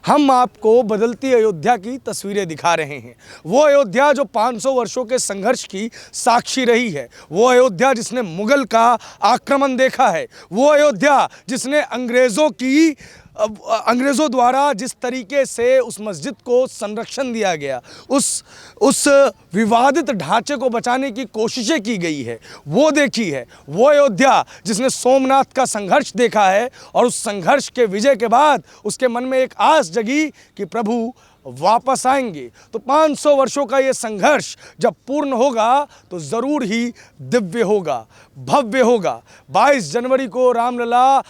हम आपको बदलती अयोध्या की तस्वीरें दिखा रहे हैं। वो अयोध्या जो 500 वर्षों के संघर्ष की साक्षी रही है, वो अयोध्या जिसने मुगल का आक्रमण देखा है, वो अयोध्या जिसने अंग्रेज़ों द्वारा जिस तरीके से उस मस्जिद को संरक्षण दिया गया, उस विवादित ढांचे को बचाने की कोशिशें की गई है, वो देखी है। वो अयोध्या जिसने सोमनाथ का संघर्ष देखा है और उस संघर्ष के विजय के बाद उसके मन में एक आस जगी कि प्रभु वापस आएंगे। तो 500 वर्षों का ये संघर्ष जब पूर्ण होगा तो ज़रूर ही दिव्य होगा, भव्य होगा। 22 जनवरी को रामलला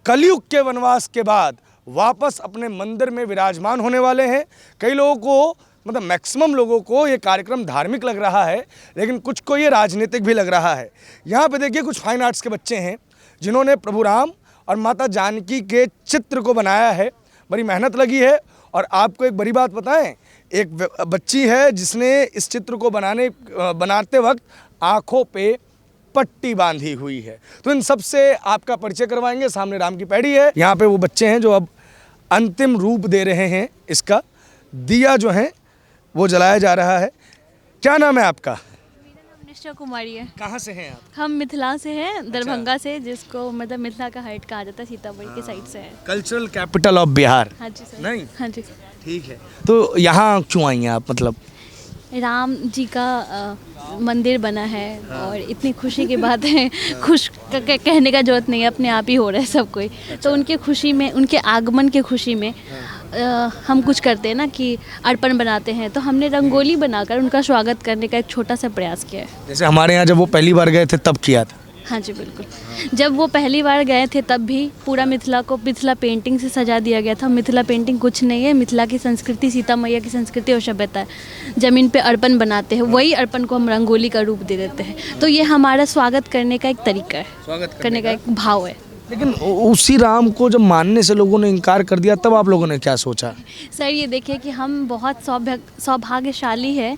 कलयुग के वनवास के बाद वापस अपने मंदिर में विराजमान होने वाले हैं। कई लोगों को, मतलब मैक्सिमम लोगों को ये कार्यक्रम धार्मिक लग रहा है, लेकिन कुछ को ये राजनीतिक भी लग रहा है। यहाँ पे देखिए कुछ फाइन आर्ट्स के बच्चे हैं जिन्होंने प्रभु राम और माता जानकी के चित्र को बनाया है। बड़ी मेहनत लगी है। और आपको एक बड़ी बात बताएं, एक बच्ची है जिसने इस चित्र को बनाते वक्त आँखों पे पट्टी बांधी हुई है। तो इन सब से आपका परिचय करवाएंगे। सामने राम की पैड़ी है। यहाँ पे वो बच्चे हैं जो अब अंतिम रूप दे रहे हैं। इसका दिया जो है वो जलाया जा रहा है। क्या नाम है आपका? मेरा नाम निष्ठा कुमारी है। कहाँ से हैं आप? हम मिथिला से हैं, दरभंगा से, जिसको मतलब मिथिला का हाइट कहा जाता है, सीतामढ़ी के साइड से है। Cultural capital of Bihar. हाँ जी सर। नहीं? हाँ जी। ठीक है। तो यहाँ क्यों आई हैं आप? मतलब राम जी का मंदिर बना है और इतनी खुशी की बात है, कहने का जरूरत नहीं है, अपने आप ही हो रहा है सब कोई। तो उनके खुशी में, उनके आगमन के खुशी में हम कुछ करते हैं ना कि अर्पण बनाते हैं। तो हमने रंगोली बनाकर उनका स्वागत करने का एक छोटा सा प्रयास किया है। जैसे हमारे यहाँ जब वो पहली बार गए थे तब किया था। हाँ जी बिल्कुल। जब वो पहली बार गए थे तब भी पूरा मिथिला को मिथिला पेंटिंग से सजा दिया गया था। मिथिला पेंटिंग कुछ नहीं है, मिथिला की संस्कृति, सीता मैया की संस्कृति और सभ्यता है। ज़मीन पे अर्पण बनाते हैं, वही अर्पण को हम रंगोली का रूप दे देते हैं। तो ये हमारा स्वागत करने का एक तरीका है, स्वागत करने का एक भाव है। लेकिन उसी राम को जब मानने से लोगों ने इनकार कर दिया, तब आप लोगों ने क्या सोचा? सर ये देखिए कि हम बहुत सौभाग्यशाली है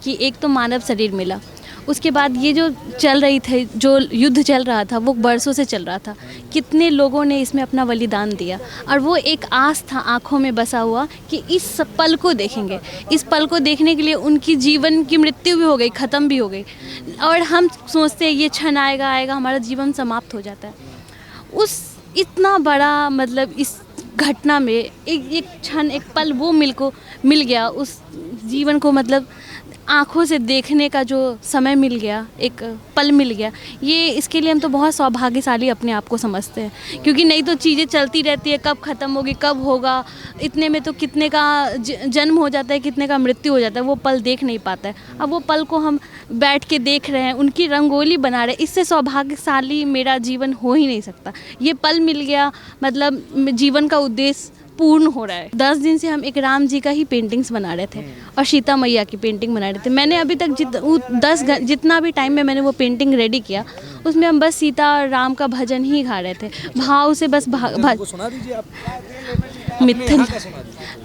कि एक तो मानव शरीर मिला, उसके बाद ये जो चल रही थी, जो युद्ध चल रहा था वो बरसों से चल रहा था। कितने लोगों ने इसमें अपना बलिदान दिया और वो एक आस था आँखों में बसा हुआ कि इस पल को देखेंगे। इस पल को देखने के लिए उनकी जीवन की मृत्यु भी हो गई, ख़त्म भी हो गई। और हम सोचते हैं ये क्षण आएगा, हमारा जीवन समाप्त हो जाता है। उस इतना बड़ा मतलब इस घटना में एक क्षण, एक पल वो मिल गया, उस जीवन को मतलब आँखों से देखने का जो समय मिल गया, एक पल मिल गया। ये इसके लिए हम तो बहुत सौभाग्यशाली अपने आप को समझते हैं, क्योंकि नहीं तो चीज़ें चलती रहती है, कब ख़त्म होगी, कब होगा, इतने में तो कितने का जन्म हो जाता है, कितने का मृत्यु हो जाता है, वो पल देख नहीं पाता है। अब वो पल को हम बैठ के देख रहे हैं, उनकी रंगोली बना रहे हैं। इससे सौभाग्यशाली मेरा जीवन हो ही नहीं सकता। ये पल मिल गया, मतलब जीवन का उद्देश्य पूर्ण हो रहा है। 10 दिन से हम एक राम जी का ही पेंटिंग्स बना रहे थे और सीता मैया की पेंटिंग बना रहे थे। मैंने अभी तक जितना भी टाइम में मैंने वो पेंटिंग रेडी किया, उसमें हम बस सीता और राम का भजन ही गा रहे थे, भाव से बस सुना दीजिए आप।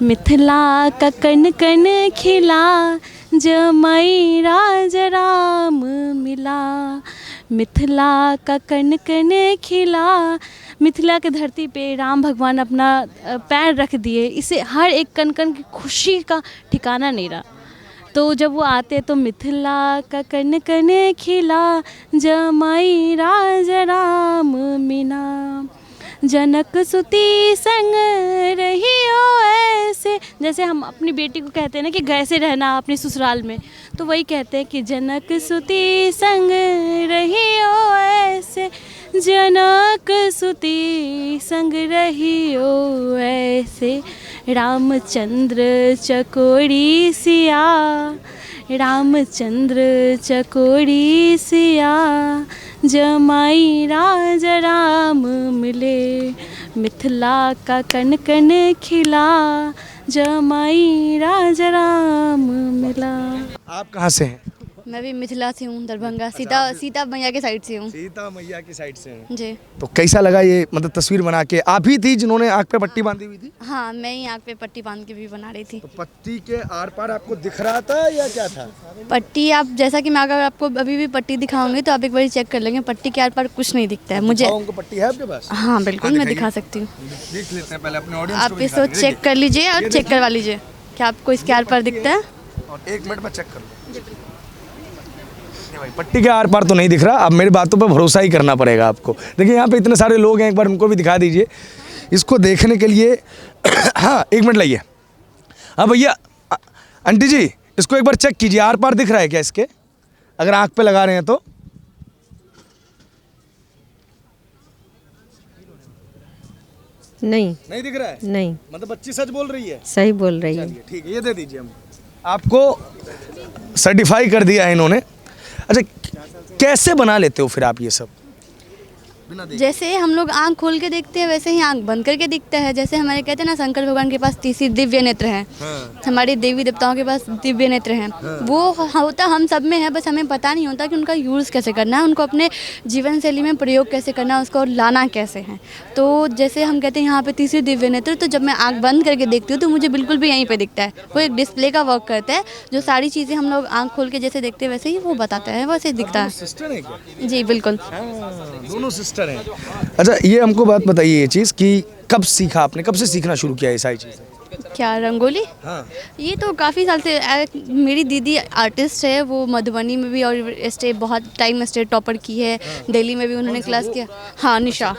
मिथिला का कन कन खिला, जमाई राज राम मिला। मिथिला का कन कन खिला, मिथिला के धरती पे राम भगवान अपना पैर रख दिए। इसे हर एक कण कण की खुशी का ठिकाना नहीं रहा। तो जब वो आते तो मिथिला का कन कन खिला, जमाई राज राम मीना। जनक सुती संग रहियो ऐसे, जैसे हम अपनी बेटी को कहते हैं ना कि कैसे रहना अपने ससुराल में, तो वही कहते हैं कि जनक सुती संग रहियो ऐसे, जनक सुती संग रहियो ऐसे। रामचंद्र चकोरी सिया, रामचंद्र चकोरी सिया, जमाई राज राम मिले। मिथिला का कन कन खिला, जमाई राज राम मिला। आप कहाँ से हैं? मैं भी मिथिला से हूँ, दरभंगा, सीता मैया के साइड से हूँ। सीता मैया की साइड से हैं। जी तो कैसा लगा ये मतलब तस्वीर बना के? आप ही थी जिन्होंने आँख पे पट्टी बांधी हुई थी? हाँ, मैं ही आँख पे पट्टी बांध के भी बना रही थी। तो पट्टी के आर पार आपको दिख रहा था या क्या था? पट्टी आप जैसा कि मैं अगर आपको अभी भी पट्टी दिखाऊंगी तो आप एक बार चेक कर लेंगे, पट्टी के आर पार कुछ नहीं दिखता है मुझे। उनको पट्टी है आपके पास? हाँ बिल्कुल, मैं दिखा सकती हूँ। देख लेते हैं पहले अपने ऑडियंस आप इसको चेक कर लीजिए और चेक करवा लीजिए क्या आपको इसके आर पार दिखता है। और 1 मिनट में चेक कर लो। भाई पट्टी के आर पार तो नहीं दिख रहा, अब मेरी बातों पर भरोसा ही करना पड़ेगा आपको। देखिए यहाँ पे इतने सारे लोग हैं, एक बार उनको भी दिखा दीजिए इसको देखने के लिए। हाँ 1 मिनट लाइए। हाँ भैया, आंटी जी इसको एक बार चेक कीजिए, आर पार दिख रहा है क्या इसके, अगर आँख पे लगा रहे हैं तो? नहीं दिख रहा है? नहीं, मतलब बच्ची सच बोल रही है? सही बोल रही है। चलिए ठीक है, ये दे दीजिए हम आपको। सर्टिफाई कर दिया है इन्होंने। अच्छा कैसे बना लेते हो फिर आप ये सब? जैसे हम लोग आँख खोल के देखते हैं वैसे ही आँख बंद करके दिखता है। जैसे हमारे कहते हैं ना, शंकर भगवान के पास 30 दिव्य नेत्र हैं। हमारे देवी देवताओं के पास दिव्य नेत्र हैं। वो होता हम सब में है, बस हमें पता नहीं होता कि उनका यूज़ कैसे करना है, उनको अपने जीवन शैली में प्रयोग कैसे करना है, उसको लाना कैसे है। तो जैसे हम कहते हैं यहाँ पे 30 दिव्य नेत्र, तो जब मैं आँख बंद करके देखती हूँ तो मुझे बिल्कुल भी यहीं पर दिखता है। वो एक डिस्प्ले का वर्क करता है, जो सारी चीज़ें हम लोग आँख खोल के जैसे देखते हैं वैसे ही वो बताता है, वैसे दिखता है। सिस्टर है क्या? जी बिल्कुल। दोनों सिस्टर हैं। अच्छा ये हमको बात बताइए ये चीज़ कि कब सीखा आपने, कब से सीखना शुरू किया ये सारी चीज़ें? क्या रंगोली? हाँ ये तो काफ़ी साल से मेरी दीदी आर्टिस्ट है, वो मधुबनी में भी और स्टेट बहुत टाइम स्टेट टॉपर की है। दिल्ली में भी उन्होंने क्लास किया। हाँ निशा।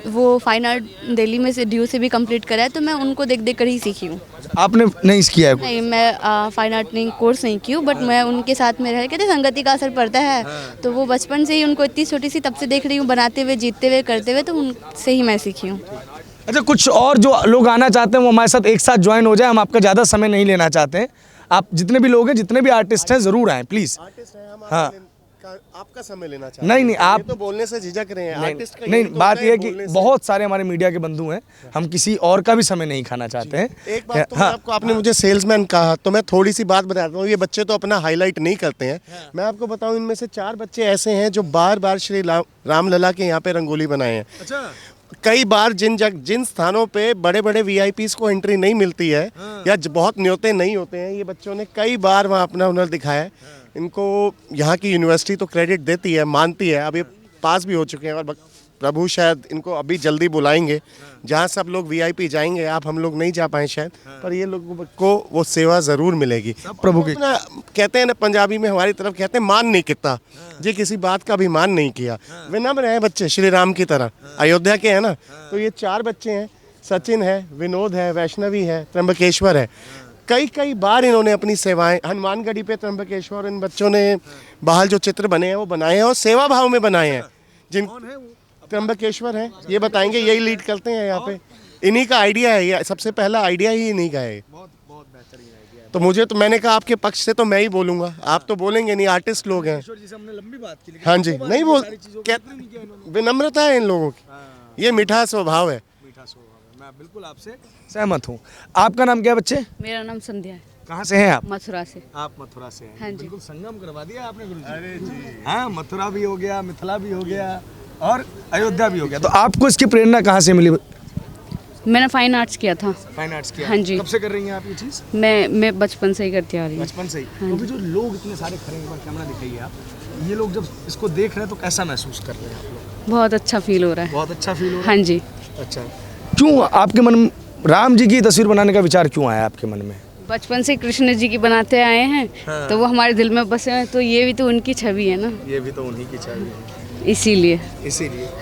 वो फाइन आर्ट दिल्ली में से ड्यू से भी कंप्लीट करा है, तो मैं उनको देख देख कर ही सीखी हूँ। आपने नहीं किया है? नहीं, मैं फाइन आर्ट नहीं कोर्स नहीं की हूँ, बट मैं उनके साथ में रह कहते संगति का असर पड़ता है। तो वो बचपन से ही उनको इतनी छोटी सी तब से देख रही हूँ बनाते हुए, जीतते हुए, करते हुए, तो उनसे ही मैं सीखी हूँ। अच्छा कुछ और जो लोग आना चाहते हैं वो हमारे साथ एक साथ ज्वाइन हो जाए, हम आपका ज़्यादा समय नहीं लेना चाहते हैं। आप जितने भी लोग हैं, जितने भी आर्टिस्ट हैं, ज़रूर आएँ प्लीज़। हाँ आपका समय लेना चाहते नहीं नहीं आप तो बोलने से झिझक रहे हैं। आर्टिस्ट का नहीं, तो बात होता यह है बोलने कि से। बहुत सारे हमारे मीडिया के बंधु हैं, हम किसी और का भी समय नहीं खाना चाहते हैं। एक बात तो मैं आपको, आपने मुझे सेल्समैन कहा तो मैं थोड़ी सी बात बताता हूँ। ये बच्चे तो अपना हाईलाइट नहीं करते हैं। मैं आपको बताऊँ, इनमें से 4 बच्चे ऐसे हैं जो बार बार श्री रामलला के यहाँ पे रंगोली बनाए हैं। अच्छा कई बार जिन स्थानों पे बड़े बड़े वीआईपीज़ को एंट्री नहीं मिलती है या बहुत न्योते नहीं होते हैं, ये बच्चों ने कई बार वहाँ अपना हुनर दिखाया है। इनको यहाँ की यूनिवर्सिटी तो क्रेडिट देती है, मानती है। अब ये पास भी हो चुके हैं और प्रभु शायद इनको अभी जल्दी बुलाएंगे, जहाँ सब लोग वीआईपी जाएंगे। आप हम लोग नहीं जा पाए शायद, पर ये लोगों को वो सेवा ज़रूर मिलेगी प्रभु की। कहते हैं ना पंजाबी में, हमारी तरफ कहते हैं मान नहीं किता, जी किसी बात का भी मान नहीं किया। विनम्र हैं बच्चे, श्री राम की तरह, अयोध्या के हैं ना। तो ये 4 बच्चे हैं, सचिन है, विनोद है, वैष्णवी है, त्र्यंबकेश्वर है। कई बार इन्होंने अपनी सेवाएं, हनुमानगढ़ी पे त्र्यंबकेश्वर, इन बच्चों ने बाहर जो चित्र बने हैं वो बनाए हैं और सेवा भाव में बनाए हैं। जिन त्र्यंबकेश्वर है, ये बताएंगे, यही लीड करते हैं यहाँ पे। इन्हीं का आइडिया है, ये सबसे पहला आइडिया ही इन्हीं का है। बहुत बेहतरीन आइडिया। तो मुझे तो, मैंने कहा आपके पक्ष से तो मैं ही बोलूँगा, आप तो बोलेंगे नहीं, आर्टिस्ट लोग हैं। हाँ जी, नहीं बोल, विनम्रता है इन लोगों की, ये मीठा स्वभाव है। मैं बिल्कुल आपसे सहमत हूँ। आपका नाम क्या है बच्चे? मेरा नाम संध्या है। कहाँ से हैं आप? मथुरा से। आप मथुरा से हैं? हाँ जी। बिल्कुल संगम करवा दिया आपने गुरुजी। अरे जी हाँ, मथुरा भी हो गया, मिथिला भी हो गया और अयोध्या भी हो गया। तो आपको इसकी प्रेरणा कहाँ से मिली? मैंने फाइन आर्ट्स किया था। फाइन आर्ट्स किया? हाँ जी। कब से कर रही हैं आप ये चीज़? मैं बचपन से ही करती आ रही हूँ। बचपन से ही? तो अभी जो लोग इतने सारे खड़े हैं, कैमरा दिखाइए आप, ये लोग जब इसको देख रहे हैं तो कैसा महसूस कर रहे हैं आप लोग? बहुत अच्छा फील हो रहा है। बहुत अच्छा फील हो रहा हाँ है? जी। अच्छा, क्यों आपके मन में राम जी की तस्वीर बनाने का विचार क्यों आया आपके मन में? बचपन से कृष्ण जी की बनाते आए हैं। हाँ। तो वो हमारे दिल में बसे हैं, तो ये भी तो उनकी छवि है ना। ये भी तो उन्हीं की छवि है, इसीलिए।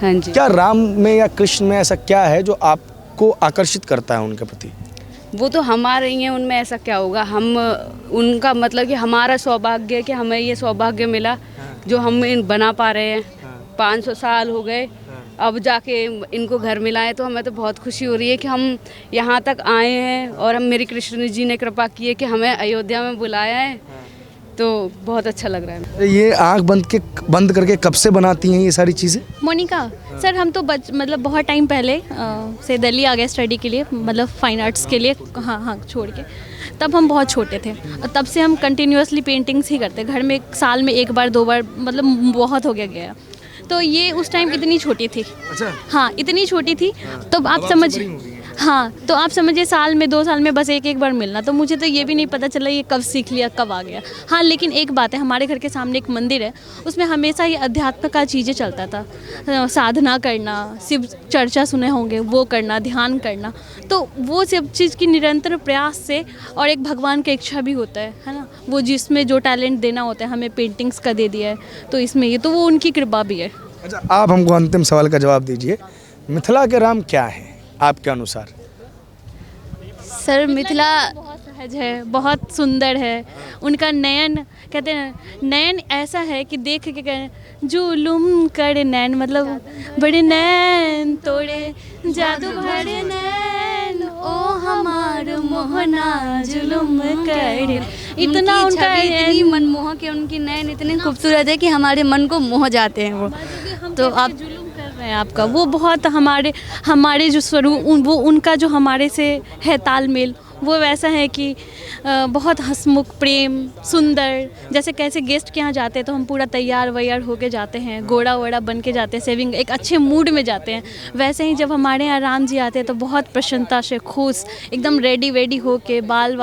हाँ जी। क्या राम में या कृष्ण में ऐसा क्या है जो आपको आकर्षित करता है उनके प्रति? वो तो हमारे ही हैं, उनमें ऐसा क्या होगा। हम उनका मतलब कि हमारा सौभाग्य है कि हमें ये सौभाग्य मिला जो हम बना पा रहे हैं। 500 साल हो गए, अब जाके इनको घर मिला है, तो हमें तो बहुत खुशी हो रही है कि हम यहाँ तक आए हैं और हम, मेरी कृष्ण जी ने कृपा की है कि हमें अयोध्या में बुलाया है। तो बहुत अच्छा लग रहा है। ये आंख बंद करके कब से बनाती हैं ये सारी चीज़ें? मोनिका सर, हम तो मतलब बहुत टाइम पहले से दिल्ली आ गए स्टडी के लिए, मतलब फाइन आर्ट्स के लिए, हाँ छोड़ के। तब हम बहुत छोटे थे और तब से हम कंटिन्यूअसली पेंटिंग्स ही करते, घर में साल में 1 बार 2 बार, मतलब बहुत हो गया। तो ये उस टाइम इतनी छोटी थी। अच्छा। हाँ, इतनी छोटी थी। तो आप समझ, हाँ, तो आप समझिए साल में 2 साल में बस एक बार मिलना। तो मुझे तो ये भी नहीं पता चला ये कब सीख लिया, कब आ गया। हाँ, लेकिन एक बात है, हमारे घर के सामने एक मंदिर है, उसमें हमेशा ये अध्यात्म का चीज़ें चलता था। साधना करना, शिव चर्चा सुने होंगे, वो करना, ध्यान करना। तो वो सब चीज़ की निरंतर प्रयास से, और एक भगवान की इच्छा भी होता है ना, वो जिसमें जो टैलेंट देना होता है, हमें पेंटिंग्स का दे दिया है, तो इसमें ये तो वो उनकी कृपा भी है। अच्छा, आप हमको अंतिम सवाल का जवाब दीजिए, मिथिला के राम क्या हैं आपके अनुसार? सर मिथिला बहुत सहज है, बहुत सुंदर है। उनका नयन, कहते हैं नयन ऐसा है कि देख के कहें जुलुम कर नैन, मतलब बड़े नैन तोड़े जादू भरे नैन, ओ हमार मोहना जुलुम कर। इतना उनका इतनी मनमोहक है, उनकी नयन इतनी खूबसूरत है कि हमारे मन को मोह जाते हैं वो। तो आप जुलुम कर रहे हैं आपका, वो बहुत हमारे जो स्वरूप, वो उनका जो हमारे से है तालमेल, वो वैसा है कि बहुत हंसमुख, प्रेम, सुंदर। जैसे कैसे गेस्ट के यहाँ जाते हैं तो हम पूरा तैयार वैयार होके जाते हैं, घोड़ा वोड़ा बन के जाते हैं, सेविंग एक अच्छे मूड में जाते हैं। वैसे ही जब हमारे यहाँ राम जी आते हैं तो बहुत प्रसन्नता से, खुश, एकदम रेडी वेडी होके, बाल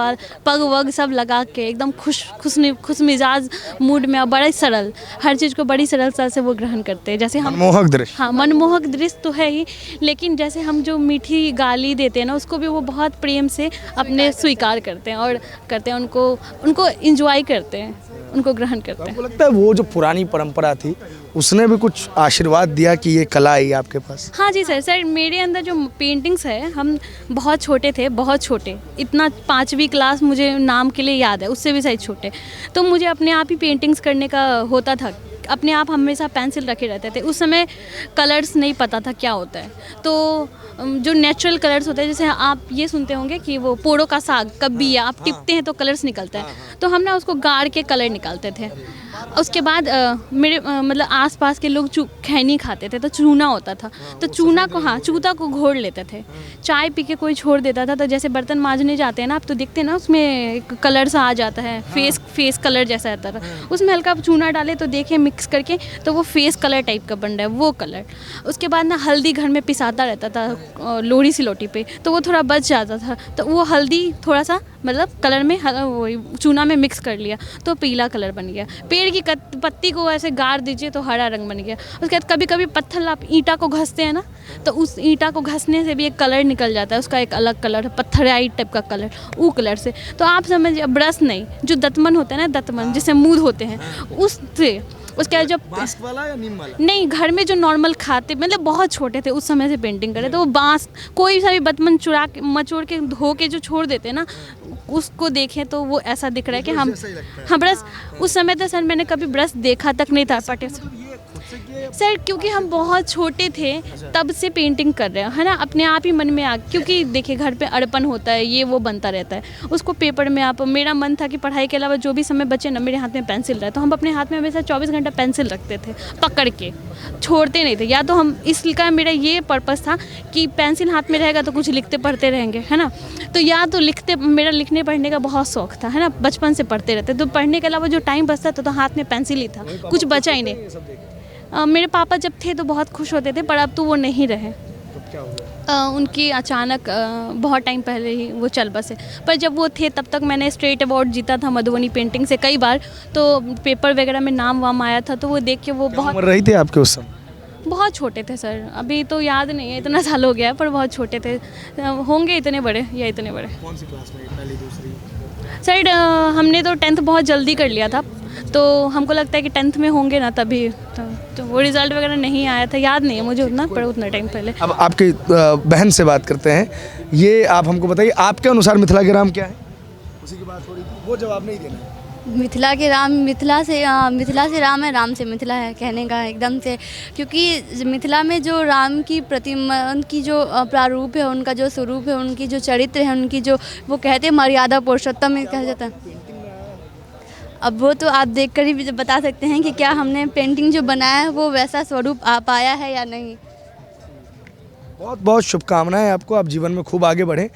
पग वग सब लगा के, एकदम खुश मिजाज मूड में, और बड़ा सरल, हर चीज़ को बड़ी सरलता से वो ग्रहण करते हैं। जैसे हम मनमोहक दृश्य। हाँ, मनमोहक दृश्य तो है ही, लेकिन जैसे हम जो मीठी गाली देते हैं ना, उसको भी वो बहुत प्रेम से अपने स्वीकार करते हैं, और करते हैं, उनको एंजॉय करते हैं, उनको ग्रहण करते हैं। आपको लगता है वो जो पुरानी परंपरा थी उसने भी कुछ आशीर्वाद दिया कि ये कला आई आपके पास? हाँ जी सर, मेरे अंदर जो पेंटिंग्स है, हम बहुत छोटे थे, बहुत छोटे, इतना 5वीं क्लास मुझे नाम के लिए याद है, उससे भी शायद छोटे। तो मुझे अपने आप ही पेंटिंग्स करने का होता था, अपने आप हमेशा पेंसिल रखे रहते थे। उस समय कलर्स नहीं पता था क्या होता है, तो जो नेचुरल कलर्स होते हैं, जैसे आप ये सुनते होंगे कि वो पोड़ों का साग कभी आप टिपते हैं तो कलर्स निकलता है, तो हम ना उसको गाड़ के कलर निकालते थे। उसके बाद मेरे मतलब आसपास के लोग खैनी खाते थे, तो चूना होता था, तो चूना को, हाँ, चूता को घोड़ लेते थे। चाय पी के कोई छोड़ देता था, तो जैसे बर्तन मांजने जाते हैं ना, आप तो देखते हैं ना, उसमें एक कलर सा आ जाता है, फेस कलर जैसा रहता था, उसमें हल्का चूना डाले तो देखे मिक्स करके, तो वो फेस कलर टाइप का बन रहा है, वो कलर। उसके बाद ना हल्दी घर में पिसाता रहता था लोढ़ी सिलोटी पे, तो वो थोड़ा बच जाता था, तो वो हल्दी थोड़ा सा मतलब कलर में वो चूना में मिक्स कर लिया तो पीला कलर बन गया। पेड़ की पत्ती को ऐसे गाड़ दीजिए तो हरा रंग बन गया। उसके बाद कभी कभी पत्थर आप ईंटा को घसते हैं ना, तो उस ईंटा को घसने से भी एक कलर निकल जाता है, उसका एक अलग कलर, पत्थराई टाइप का कलर, वो कलर से। तो आप समझिए, ब्रश नहीं, जो दतमन होता है ना, दतमन जिससे मूद होते हैं, उससे। उसके बाद जब बांस वाला या नीम वाला? नहीं, घर में जो नॉर्मल खाते, मतलब बहुत छोटे थे उस समय से पेंटिंग करे, तो वो बांस, कोई सा भी बतमन चुरा के, मचोड़ के, धो के जो छोड़ देते हैं ना, उसको देखें तो वो ऐसा दिख रहा है कि हम, हाँ, ब्रश। उस समय तो सर मैंने कभी ब्रश देखा तक नहीं था पटे सर, क्योंकि हम बहुत छोटे थे तब से पेंटिंग कर रहे हैं, है ना, अपने आप ही मन में आ, क्योंकि देखिए घर पे अड़पन होता है, ये वो बनता रहता है, उसको पेपर में आप, मेरा मन था कि पढ़ाई के अलावा जो भी समय बचे ना, मेरे हाथ में पेंसिल रहे, तो हम अपने हाथ में हमेशा 24 घंटा पेंसिल रखते थे, पकड़ के छोड़ते नहीं थे। या तो हम, इसका मेरा ये पर्पस था कि पेंसिल हाथ में रहेगा तो कुछ लिखते पढ़ते रहेंगे, है ना, तो या तो मेरा लिखने पढ़ने का बहुत शौक था, है ना, बचपन से पढ़ते रहते, तो पढ़ने के अलावा जो टाइम बचता था तो हाथ में पेंसिल ही था, कुछ बचा ही नहीं। मेरे पापा जब थे तो बहुत खुश होते थे, पर अब तो वो नहीं रहे। उनकी अचानक बहुत टाइम पहले ही वो चल बसे, पर जब वो थे तब तक मैंने स्टेट अवार्ड जीता था मधुबनी पेंटिंग से कई बार, तो पेपर वगैरह में नाम वाम आया था, तो वो देख के वो बहुत। उम्र रही थी आपके उस समय? बहुत छोटे थे सर, अभी तो याद नहीं है, इतना साल हो गया, पर बहुत छोटे थे, होंगे इतने बड़े या इतने बड़े। कौन सी क्लास में, पहली दूसरी? सर हमने तो 10th बहुत जल्दी कर लिया था, तो हमको लगता है कि 10th में होंगे ना तभी, तो वो रिज़ल्ट वगैरह नहीं आया था, याद नहीं है मुझे उतना, पर उतना टाइम पहले। अब आपकी बहन से बात करते हैं, ये आप हमको बताइए, आपके अनुसार मिथिला के राम क्या है? उसी की बात हो रही थी, वो जवाब नहीं देना है। मिथिला के राम, मिथिला से राम है, राम से मिथिला है, कहने का एकदम से, क्योंकि मिथिला में जो राम की प्रतिमा, उनकी जो प्रारूप है, उनका जो स्वरूप है, उनकी जो चरित्र है, उनकी जो, वो कहते हैं मर्यादा पुरुषोत्तम में कहा जाता है। अब वो तो आप देखकर ही बता सकते हैं कि क्या हमने पेंटिंग जो बनाया है वो वैसा स्वरूप आ पाया है या नहीं। बहुत बहुत शुभकामनाएं आपको, आप जीवन में खूब आगे बढ़ें।